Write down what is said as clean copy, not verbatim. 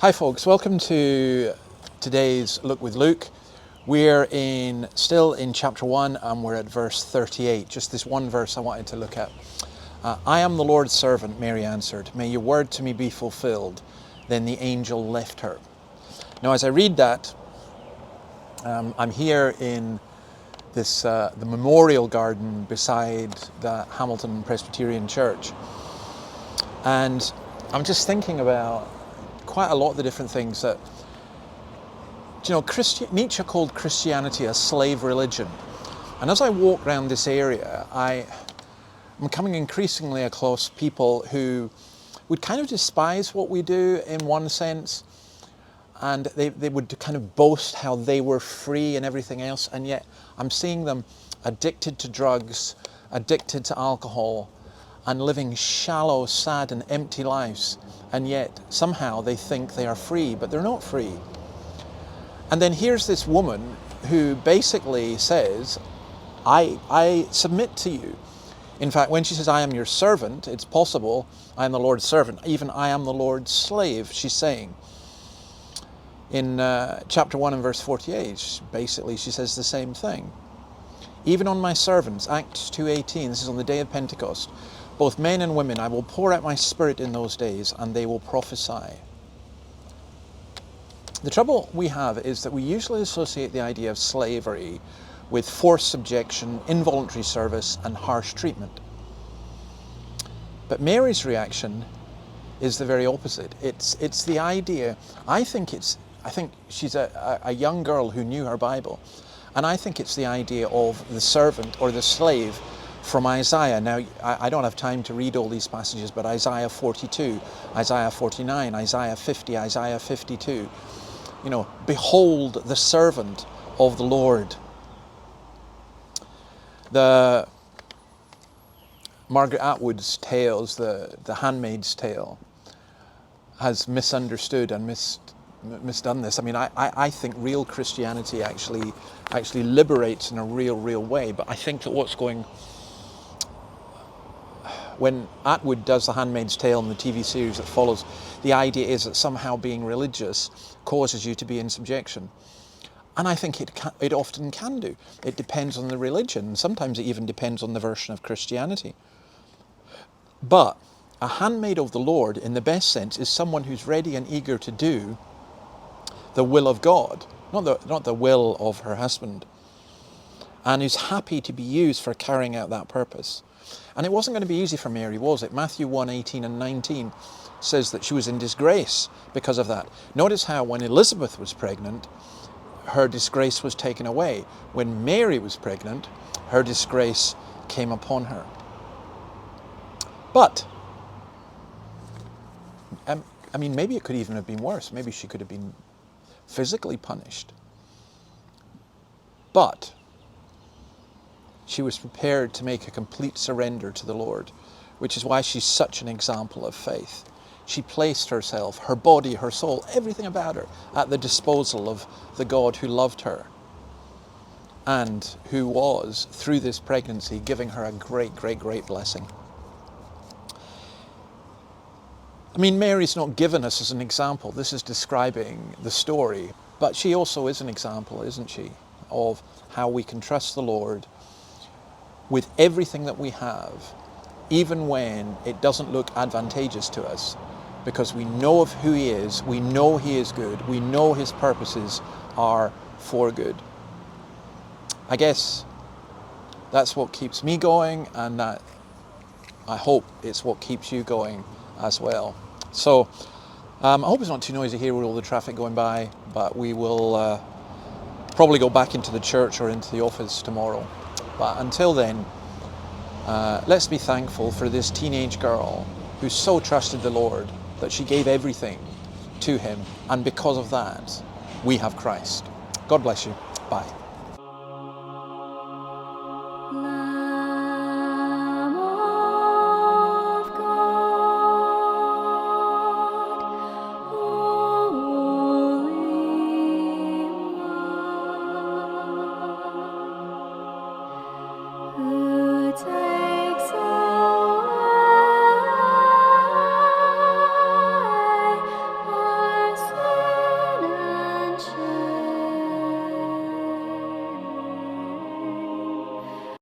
Hi folks, welcome to today's Look with Luke. We're still in chapter 1 and we're at verse 38. Just this one verse I wanted to look at. I am the Lord's servant, Mary answered. May your word to me be fulfilled. Then the angel left her. Now as I read that, I'm here in this the memorial garden beside the Hamilton Presbyterian Church. And I'm just thinking about quite a lot of the different things that, Nietzsche called Christianity a slave religion. And as I walk around this area, I'm coming increasingly across people who would kind of despise what we do in one sense, and they would kind of boast how they were free and everything else, and yet I'm seeing them addicted to drugs, addicted to alcohol, and living shallow, sad and empty lives, and yet somehow they think they are free, but they're not free. And then here's this woman who basically says, I submit to you. In fact, when she says, I am your servant, it's possible, I am the Lord's servant, even I am the Lord's slave, she's saying. In chapter 1 and verse 48, basically she says the same thing. Even on my servants, Acts 2:18, this is on the day of Pentecost, both men and women, I will pour out my spirit in those days, and they will prophesy. The trouble we have is that we usually associate the idea of slavery with forced subjection, involuntary service, and harsh treatment. But Mary's reaction is the very opposite. It's the idea, I think she's a young girl who knew her Bible, and I think it's the idea of the servant or the slave from Isaiah. Now, I don't have time to read all these passages, but Isaiah 42, Isaiah 49, Isaiah 50, Isaiah 52. Behold the servant of the Lord. The Margaret Atwood's tales, the Handmaid's Tale, has misunderstood and misdone this. I mean, I think real Christianity actually liberates in a real way, but I think that when Atwood does The Handmaid's Tale and the TV series that follows, the idea is that somehow being religious causes you to be in subjection. And I think it often can do. It depends on the religion. Sometimes it even depends on the version of Christianity. But a handmaid of the Lord, in the best sense, is someone who's ready and eager to do the will of God, not the will of her husband, and who's happy to be used for carrying out that purpose. And it wasn't going to be easy for Mary, was it? Matthew 1:18 and 19 says that she was in disgrace because of that. Notice how when Elizabeth was pregnant, her disgrace was taken away. When Mary was pregnant, her disgrace came upon her. But, maybe it could even have been worse. Maybe she could have been physically punished. But she was prepared to make a complete surrender to the Lord, which is why she's such an example of faith. She placed herself, her body, her soul, everything about her, at the disposal of the God who loved her and who was, through this pregnancy, giving her a great blessing. Mary's not given us as an example. This is describing the story, but she also is an example, isn't she, of how we can trust the Lord with everything that we have, even when it doesn't look advantageous to us, because we know of who He is, we know He is good, we know His purposes are for good. I guess that's what keeps me going, and that I hope it's what keeps you going as well. So I hope it's not too noisy here with all the traffic going by, but we will probably go back into the church or into the office tomorrow. But until then, let's be thankful for this teenage girl who so trusted the Lord that she gave everything to Him, and because of that, we have Christ. God bless you. Bye.